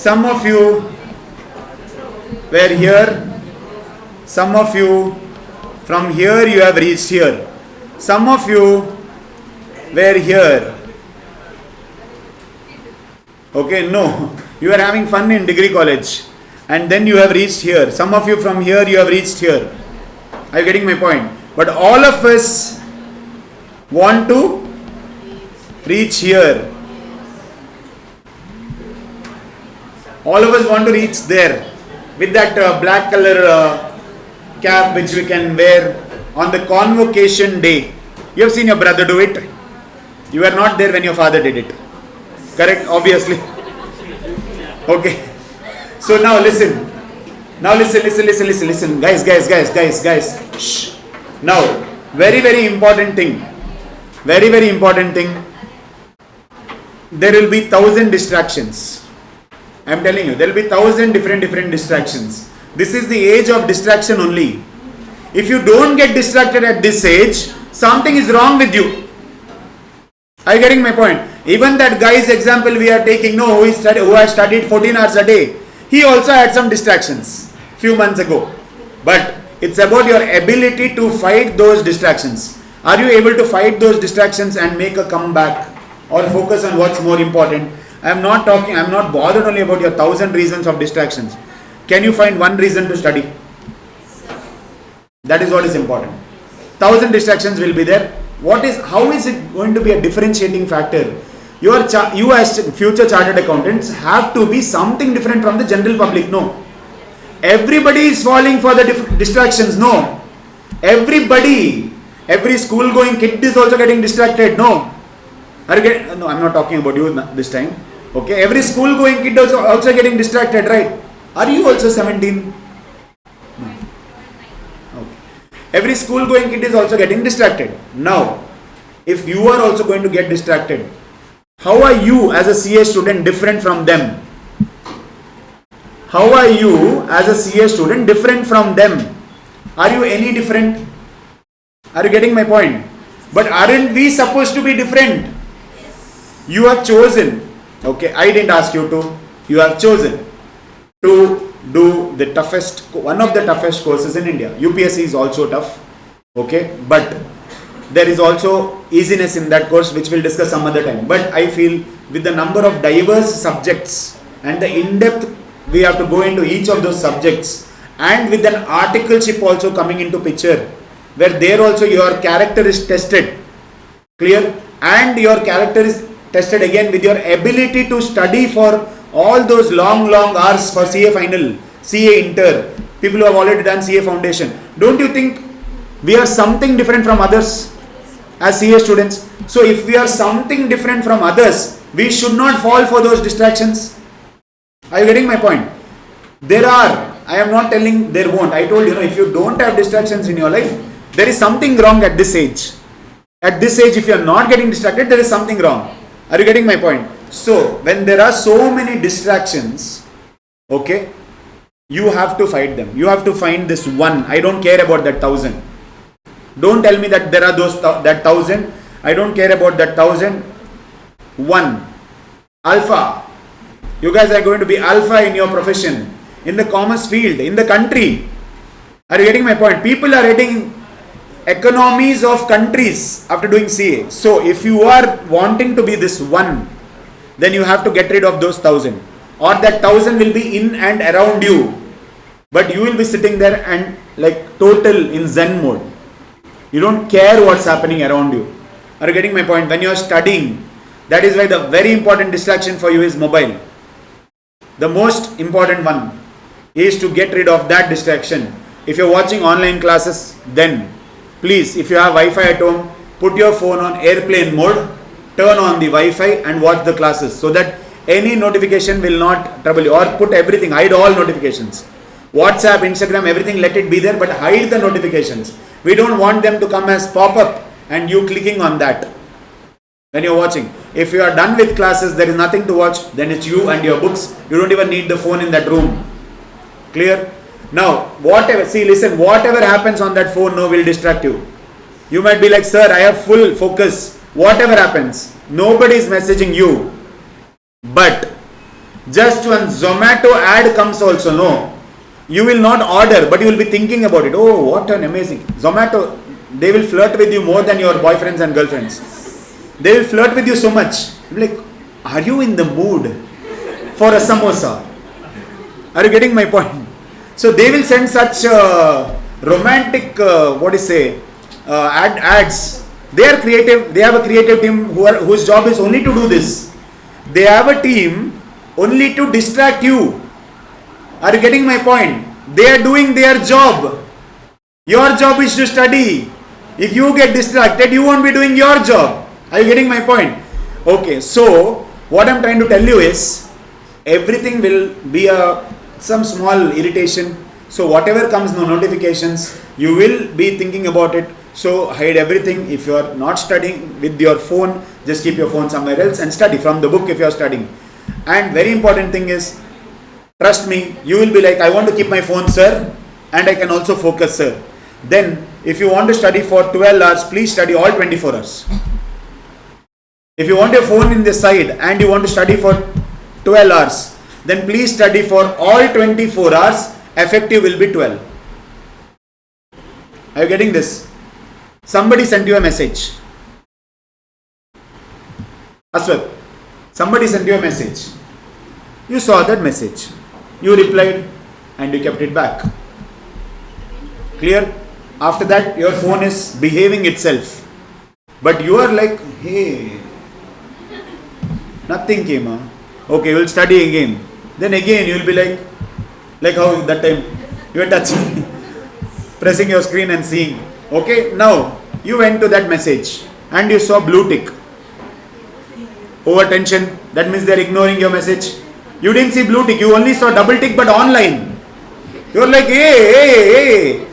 Some of you were here. Some of you, from here you have reached here. Some of you were here. Okay, no. You are having fun in degree college. And then you have reached here. Some of you from here you have reached here. Are you getting my point? But all of us want to reach here. All of us want to reach there with that black color cap which we can wear on the convocation day. You have seen your brother do it. You were not there when your father did it. Correct? Obviously. Okay. So now listen. Now listen. Guys. Shh. Now, very important thing. Very important thing. There will be 1,000 distractions. I am telling you, there will be 1,000 different distractions. This is the age of distraction only. If you don't get distracted at this age, something is wrong with you. Are you getting my point? Even that guy's example we are taking, who has studied 14 hours a day, he also had some distractions few months ago. But it's about your ability to fight those distractions. Are you able to fight those distractions and make a comeback or focus on what's more important? I'm not bothered only about your 1,000 reasons of distractions. Can you find one reason to study? That is what is important. 1,000 distractions will be there. How is it going to be a differentiating factor? You as future chartered accountants have to be something different from the general public. No. Everybody is falling for the distractions. No. Every school going kid is also getting distracted. No. No, I'm not talking about you this time. Okay, every school going kid also getting distracted, right? Are you also 17? No. Okay. Every school going kid is also getting distracted. Now, if you are also going to get distracted, how are you as a CA student different from them? How are you as a CA student different from them? Are you any different? Are you getting my point? But aren't we supposed to be different? You have chosen, okay, I didn't ask you to, you have chosen to do the one of the toughest courses in India. UPSC is also tough, okay, but there is also easiness in that course which we'll discuss some other time. But I feel with the number of diverse subjects and the in-depth we have to go into each of those subjects, and with an articleship also coming into picture, where there also your character is tested, clear, and your character is tested again with your ability to study for all those long hours for CA final, CA inter, people who have already done CA foundation. Don't you think we are something different from others as CA students? So if we are something different from others, we should not fall for those distractions. Are you getting my point? There are, I am not telling there won't. I told you, if you don't have distractions in your life, there is something wrong at this age. At this age, if you are not getting distracted, there is something wrong. Are you getting my point? So, when there are so many distractions, okay, you have to fight them. You have to find this one. I don't care about that 1,000. Don't tell me that there are that 1,000. I don't care about that 1,000. One. Alpha. You guys are going to be alpha in your profession, in the commerce field, in the country. Are you getting my point? People are heading economies of countries after doing CA. So if you are wanting to be this one, then you have to get rid of those 1,000, or that 1,000 will be in and around you, but you will be sitting there and like total in Zen mode. You don't care what's happening around you. Are you getting my point? When you are studying, that is why the very important distraction for you is mobile. The most important one is to get rid of that distraction. If you're watching online classes, then please, if you have Wi-Fi at home, put your phone on airplane mode, turn on the Wi-Fi and watch the classes, so that any notification will not trouble you. Or put everything, hide all notifications. WhatsApp, Instagram, everything, let it be there, but hide the notifications. We don't want them to come as pop-up and you clicking on that when you're watching. If you are done with classes, there is nothing to watch, then it's you and your books. You don't even need the phone in that room. Clear? Now, whatever happens on that phone will distract you. You might be like, sir, I have full focus. Whatever happens, nobody is messaging you. But Just one Zomato ad comes also, no. You will not order, but you will be thinking about it. Oh, what an amazing Zomato. They will flirt with you more than your boyfriends and girlfriends. They will flirt with you so much. You'll be like, are you in the mood for a samosa? Are you getting my point? So they will send such romantic, ads. They are creative. They have a creative team whose job is only to do this. They have a team only to distract you. Are you getting my point? They are doing their job. Your job is to study. If you get distracted, you won't be doing your job. Are you getting my point? Okay, so what I'm trying to tell you is, everything will be some small irritation. So whatever comes, no notifications, you will be thinking about it. So hide everything. If you are not studying with your phone, just keep your phone somewhere else and study from the book if you are studying. And very important thing is, trust me, you will be like, I want to keep my phone, sir, and I can also focus, sir. Then, if you want to study for 12 hours, please study all 24 hours. If you want your phone in the side and you want to study for 12 hours, then please study for all 24 hours. Effective will be 12. Are you getting this? Somebody sent you a message. Aswat, somebody sent you a message. You saw that message. You replied and you kept it back. Clear? After that, your phone is behaving itself. But you are like, hey, nothing came. Okay, you will study again. Then again you will be like how that time you were touching, pressing your screen and seeing. Okay, now you went to that message and you saw blue tick. Overtension, that means they are ignoring your message. You didn't see blue tick, you only saw double tick but online. You are like, hey.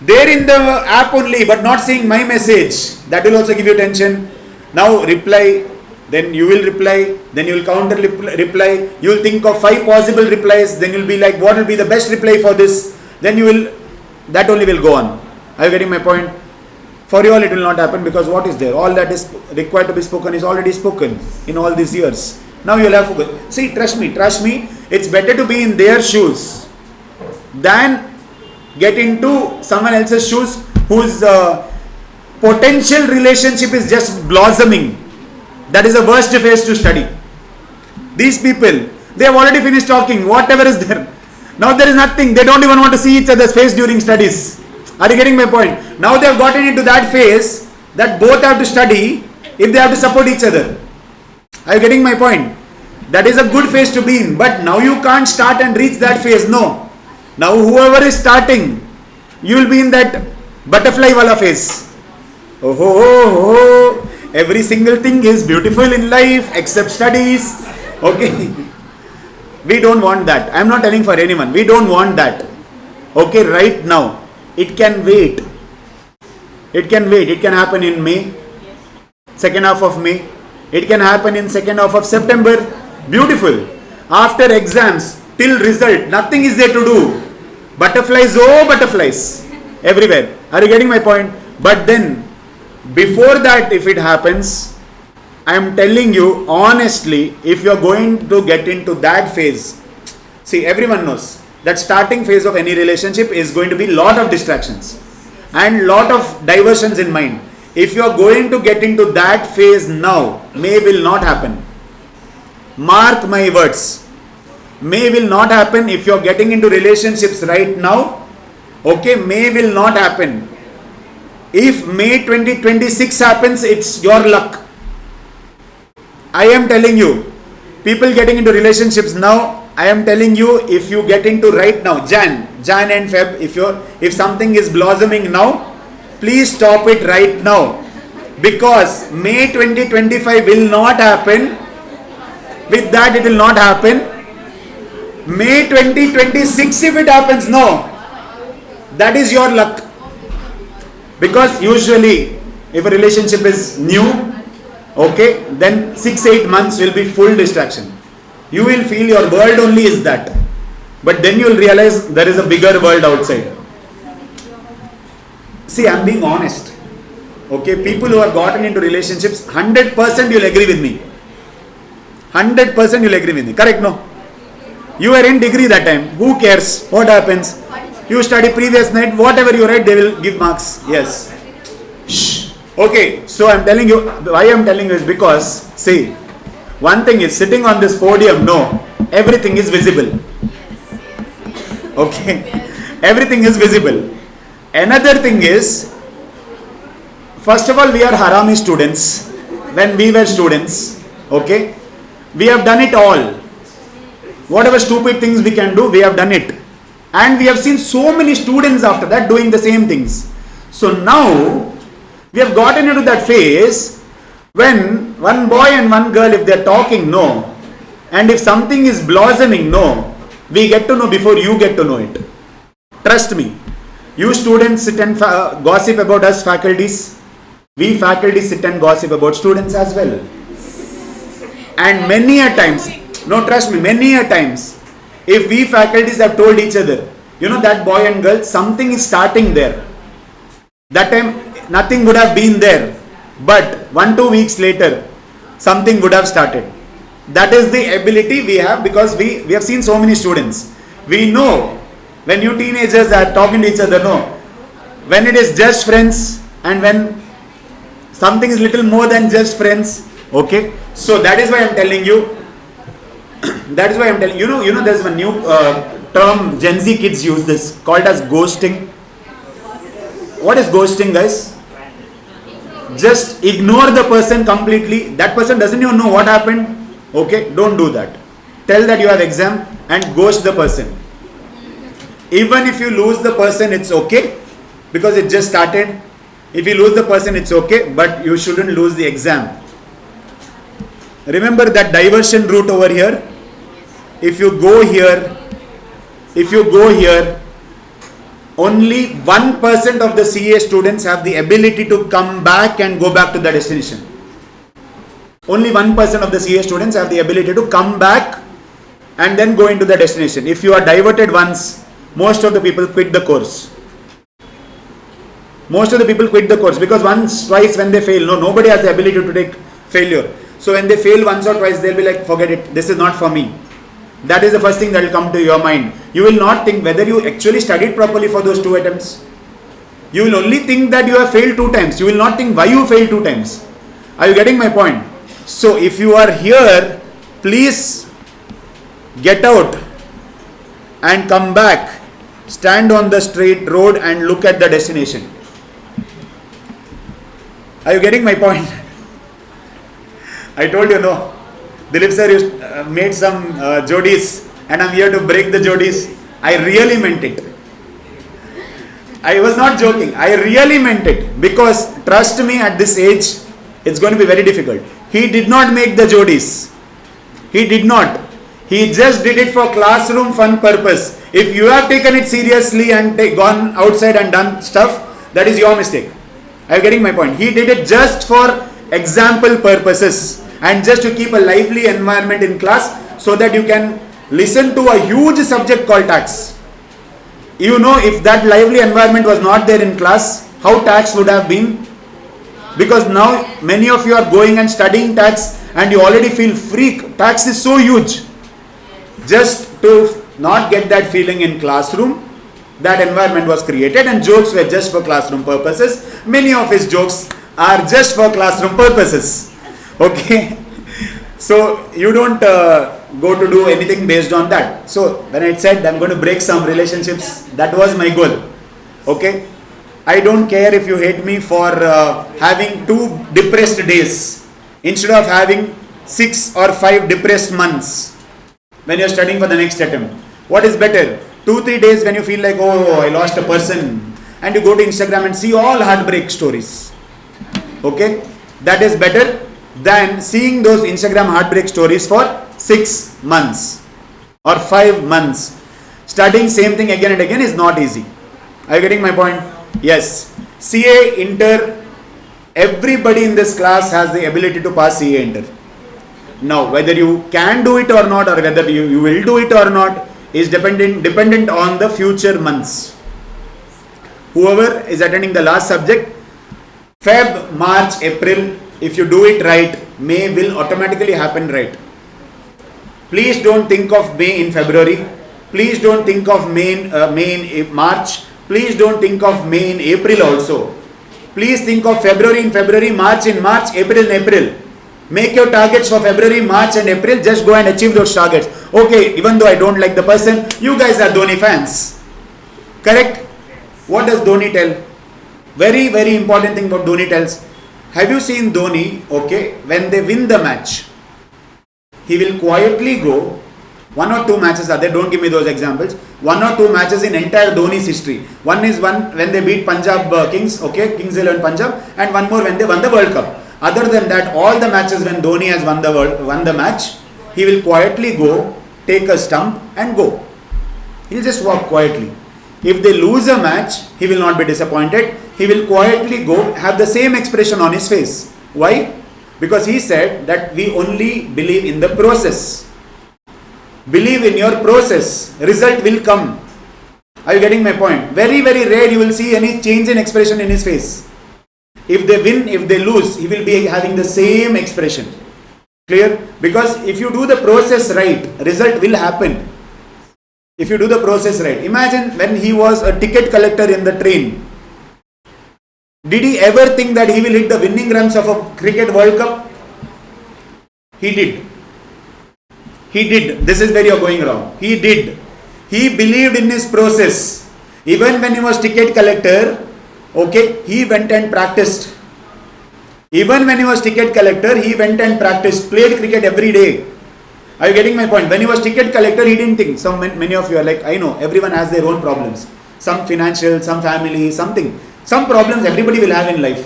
They're in the app only but not seeing my message. That will also give you tension. Now reply, then you will reply, then you will counter reply. You will think of 5 possible replies, then you will be like, what will be the best reply for this? Then you will, that only will go on. Are you getting my point? For you all it will not happen, because what is there? All that is required to be spoken is already spoken in all these years. Now you will have to see, trust me, it's better to be in their shoes than get into someone else's shoes whose potential relationship is just blossoming. That is the worst phase to study. These people, they have already finished talking, whatever is there. Now there is nothing, they don't even want to see each other's face during studies. Are you getting my point? Now they have gotten into that phase that both have to study if they have to support each other. Are you getting my point? That is a good phase to be in, but now you can't start and reach that phase, no. Now whoever is starting, you will be in that butterfly wala phase. Oh, every single thing is beautiful in life except studies. Okay. We don't want that. I am not telling for anyone. We don't want that. Okay, right now. It can wait. It can wait. It can happen in May. Second half of May. It can happen in second half of September. Beautiful. After exams, till result, nothing is there to do. Butterflies, oh butterflies. Everywhere. Are you getting my point? But then, before that, if it happens, I am telling you honestly, if you are going to get into that phase, see, everyone knows that starting phase of any relationship is going to be lot of distractions and lot of diversions in mind. If you are going to get into that phase now, May will not happen. Mark my words. May will not happen if you are getting into relationships right now. Okay, May will not happen. If May 2026 happens, it's your luck. I am telling you, people getting into relationships now, I am telling you, if you get into right now, Jan and Feb, if something is blossoming now, please stop it right now. Because May 2025 will not happen. With that, it will not happen. May 2026, if it happens, no. That is your luck. Because usually, if a relationship is new, okay, then 6-8 months will be full distraction. You will feel your world only is that. But then you will realize there is a bigger world outside. See, I am being honest. Okay, people who have gotten into relationships, 100% you will agree with me. 100% you will agree with me. Correct, no? You were in degree that time. Who cares? What happens? You study previous night, whatever you write, they will give marks. Yes. Shh. Okay, so I'm telling you, why I'm telling you is because, see, one thing is sitting on this podium, no, everything is visible. Okay, everything is visible. Another thing is, first of all, we are harami students. When we were students, okay, we have done it all. Whatever stupid things we can do, we have done it. And we have seen so many students after that doing the same things. So now, we have gotten into that phase when one boy and one girl, if they are talking, no. And if something is blossoming, no. We get to know before you get to know it. Trust me. You students sit and gossip about us faculties. We faculty sit and gossip about students as well. And many a times, no, trust me, many a times, if we faculties have told each other, you know, that boy and girl, something is starting there. That time, nothing would have been there. But 1-2 weeks later, something would have started. That is the ability we have because we have seen so many students. We know when you teenagers are talking to each other, no. When it is just friends and when something is little more than just friends, okay. So that is why I'm telling you. That is why I'm telling you. You know, there's a new term Gen Z kids use this called as ghosting. What is ghosting, guys? Just ignore the person completely. That person doesn't even know what happened. Okay, don't do that. Tell that you have exam and ghost the person. Even if you lose the person, it's okay because it just started. If you lose the person, it's okay, but you shouldn't lose the exam. Remember that diversion route over here? If you go here, only 1% of the CA students have the ability to come back and go back to the destination. Only 1% of the CA students have the ability to come back and then go into the destination. If you are diverted once, most of the people quit the course. Most of the people quit the course because once, twice when they fail, nobody has the ability to take failure. So when they fail once or twice, they'll be like, forget it, this is not for me. That is the first thing that will come to your mind. You will not think whether you actually studied properly for those 2 attempts. You will only think that you have failed 2 times. You will not think why you failed 2 times. Are you getting my point? So if you are here, please get out and come back. Stand on the straight road and look at the destination. Are you getting my point? I told you no. Dilip sir made some jodis and I'm here to break the jodis. I really meant it. I was not joking. I really meant it because trust me, at this age, it's going to be very difficult. He did not make the jodis. He did not. He just did it for classroom fun purpose. If you have taken it seriously and gone outside and done stuff, that is your mistake. Are you getting my point? He did it just for example purposes and just to keep a lively environment in class so that you can listen to a huge subject called tax. You know, if that lively environment was not there in class, how tax would have been? Because now many of you are going and studying tax and you already feel freak. Tax is so huge. Just to not get that feeling in classroom, that environment was created and jokes were just for classroom purposes. Many of his jokes are just for classroom purposes. Okay. So you don't go to do anything based on that. So when I said I'm going to break some relationships, that was my goal. Okay. I don't care if you hate me for having 2 depressed days instead of having 6 or 5 depressed months when you're studying for the next attempt. What is better? 2-3 days when you feel like, oh, I lost a person, and you go to Instagram and see all heartbreak stories. Okay? That is better than seeing those Instagram heartbreak stories for 6 months or 5 months. Studying same thing again and again is not easy. Are you getting my point? Yes. CA Inter, everybody in this class has the ability to pass CA Inter. Now, whether you can do it or not, or whether you will do it or not, is dependent on the future months. Whoever is attending the last subject, Feb, March, April, if you do it right, May will automatically happen right. Please don't think of May in February. Please don't think of May in March. Please don't think of May in April also. Please think of February in February, March in March, April in April. Make your targets for February, March and April. Just go and achieve those targets. Okay, even though I don't like the person, you guys are Dhoni fans. Correct? What does Dhoni tell? Very, very important thing what Dhoni tells. Have you seen Dhoni, okay, when they win the match, he will quietly go, 1 or 2 matches are there, don't give me those examples, 1 or 2 matches in entire Dhoni's history. One is when they beat Punjab Kings, okay, Kings 11 Punjab, and one more when they won the World Cup. Other than that, all the matches when Dhoni has won the match, he will quietly go, take a stump and go. He'll just walk quietly. If they lose a match, he will not be disappointed. He will quietly go, have the same expression on his face. Why? Because he said that we only believe in the process. Believe in your process. Result will come. Are you getting my point? Very, very rare you will see any change in expression in his face. If they win, if they lose, he will be having the same expression. Clear? Because if you do the process right, result will happen. If you do the process right. Imagine when he was a ticket collector in the train. Did he ever think that he will hit the winning runs of a cricket World Cup? He did. He did. This is where you are going wrong. He did. He believed in his process. Even when he was ticket collector, okay, he went and practiced. Even when he was ticket collector, he went and practiced, played cricket every day. Are you getting my point? When he was ticket collector, he didn't think. Many of you are like, I know, everyone has their own problems. Some financial, some family, something. Some problems everybody will have in life.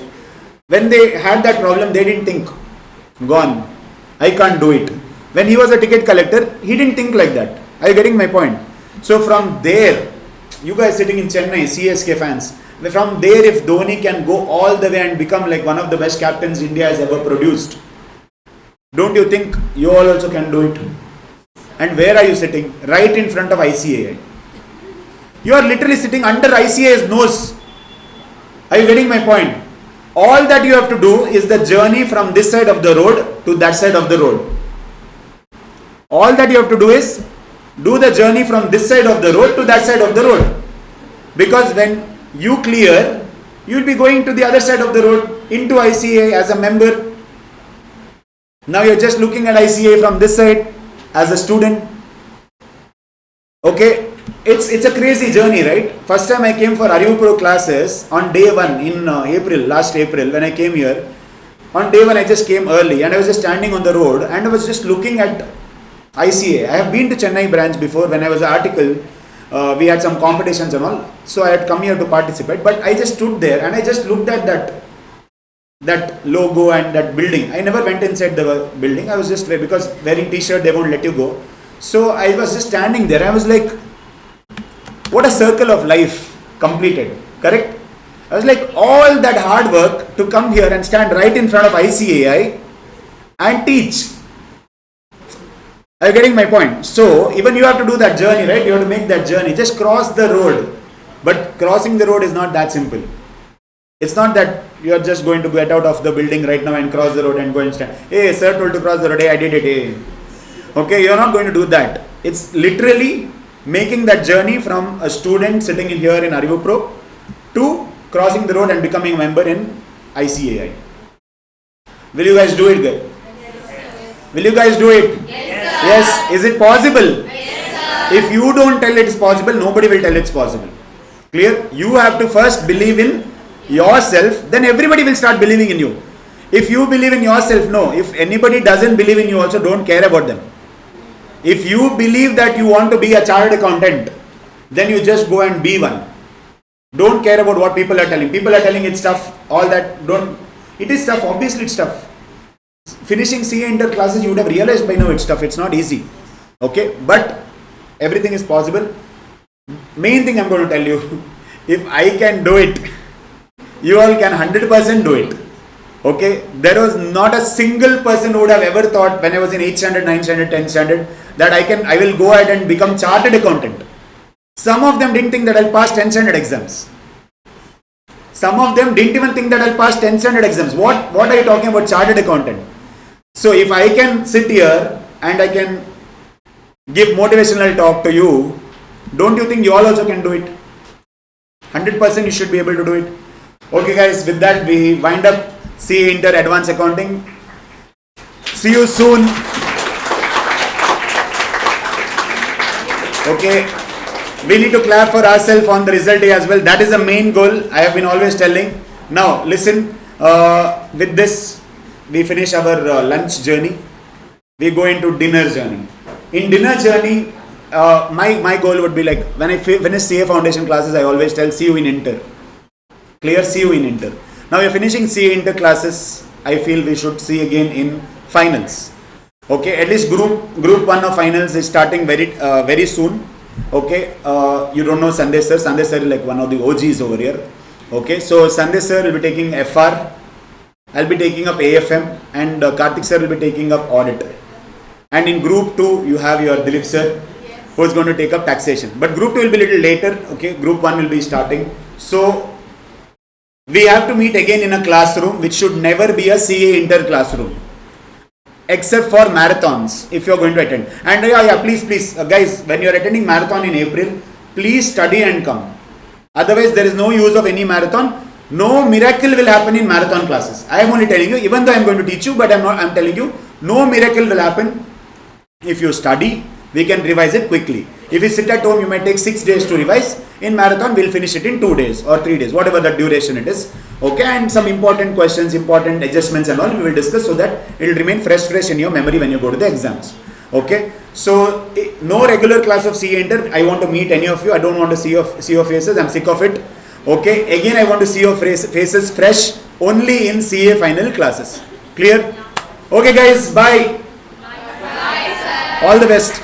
When they had that problem, they didn't think, gone, I can't do it. When he was a ticket collector, he didn't think like that. Are you getting my point? So from there, you guys sitting in Chennai, CSK fans, from there if Dhoni can go all the way and become like one of the best captains India has ever produced, don't you think you all also can do it? And where are you sitting? Right in front of ICAI. You are literally sitting under ICAI's nose. Are you getting my point? All that you have to do is the journey from this side of the road to that side of the road. All that you have to do is do the journey from this side of the road to that side of the road. Because when you clear, you will be going to the other side of the road into ICAI as a member. Now you are just looking at ICAI from this side as a student. Okay, it's a crazy journey, right? First time I came for ArivuPro classes on day 1 in last April when I came here. On day 1 I just came early and I was just standing on the road and I was just looking at ICAI. I have been to Chennai branch before when I was an article. We had some competitions and all. So I had come here to participate. But I just stood there and I just looked at that logo and that building. I never went inside the building. I was just there because wearing t-shirt they won't let you go. So I was just standing there. I was like, what a circle of life completed. Correct? I was like, all that hard work to come here and stand right in front of ICAI and teach. Are you getting my point? So even you have to do that journey, right? You have to make that journey. Just cross the road. But crossing the road is not that simple. It's not that you are just going to get out of the building right now and cross the road and go and stand. Hey, sir told to cross the road. Hey, I did it. Hey. Okay, you are not going to do that. It's literally making that journey from a student sitting in here in ArivuPro to crossing the road and becoming a member in ICAI. Will you guys do it, guys? Will you guys do it? Yes. Is it possible? Yes, if you don't tell it's possible, nobody will tell it's possible. Clear? You have to first believe in yourself, then everybody will start believing in you. If you believe in yourself, no. If anybody doesn't believe in you also, don't care about them. If you believe that you want to be a chartered accountant, then you just go and be one. Don't care about what people are telling. People are telling it's tough, all that. It is tough, obviously it's tough. Finishing CA inter classes, you would have realized by now it's tough. It's not easy. Okay, but everything is possible. Main thing I'm going to tell you, if I can do it, you all can 100% do it. Okay, there was not a single person who would have ever thought when I was in 8th standard, 9th standard, 10th standard that I will go ahead and become chartered accountant. Some of them didn't think that I'll pass 10th standard exams. Some of them didn't even think that I'll pass 10th standard exams. What are you talking about chartered accountant? So if I can sit here and I can give motivational talk to you, don't you think you all also can do it? 100% you should be able to do it. Okay guys, with that we wind up CA Inter Advanced Accounting. See you soon. Okay, we need to clap for ourselves on the result day as well. That is the main goal I have been always telling. Now listen, with this we finish our lunch journey. We go into dinner journey. In dinner journey, my goal would be like, when I finish CA foundation classes, I always tell, see you in Inter. Clear? See you in Inter. Now you're finishing CA Inter classes. I feel we should see again in finals. Okay, at least group 1 of finals is starting very soon. Okay, you don't know Sandesh sir. Sandesh sir is like one of the OGs over here. Okay, so Sandesh sir will be taking FR. I'll be taking up AFM, and Karthik sir will be taking up audit. And in group 2, you have your Dilip sir, who is going to take up taxation. But group 2 will be a little later. Okay, group 1 will be starting. So we have to meet again in a classroom, which should never be a CA Inter classroom, except for marathons, if you are going to attend. And please, guys, when you are attending marathon in April, please study and come. Otherwise, there is no use of any marathon. No miracle will happen in marathon classes. I am only telling you, even though I am going to teach you, but I'm telling you, no miracle will happen. If you study, we can revise it quickly. If you sit at home, you might take 6 days to revise. In marathon, we'll finish it in 2 days or 3 days, whatever the duration it is. Okay, and some important questions, important adjustments and all we will discuss, so that it will remain fresh in your memory when you go to the exams. Okay, so no regular class of CA Inter. I want to meet any of you. I don't want to see your faces. I'm sick of it. Okay, again I want to see your faces fresh only in CA final classes. Clear? Okay guys, bye. Bye, sir. All the best.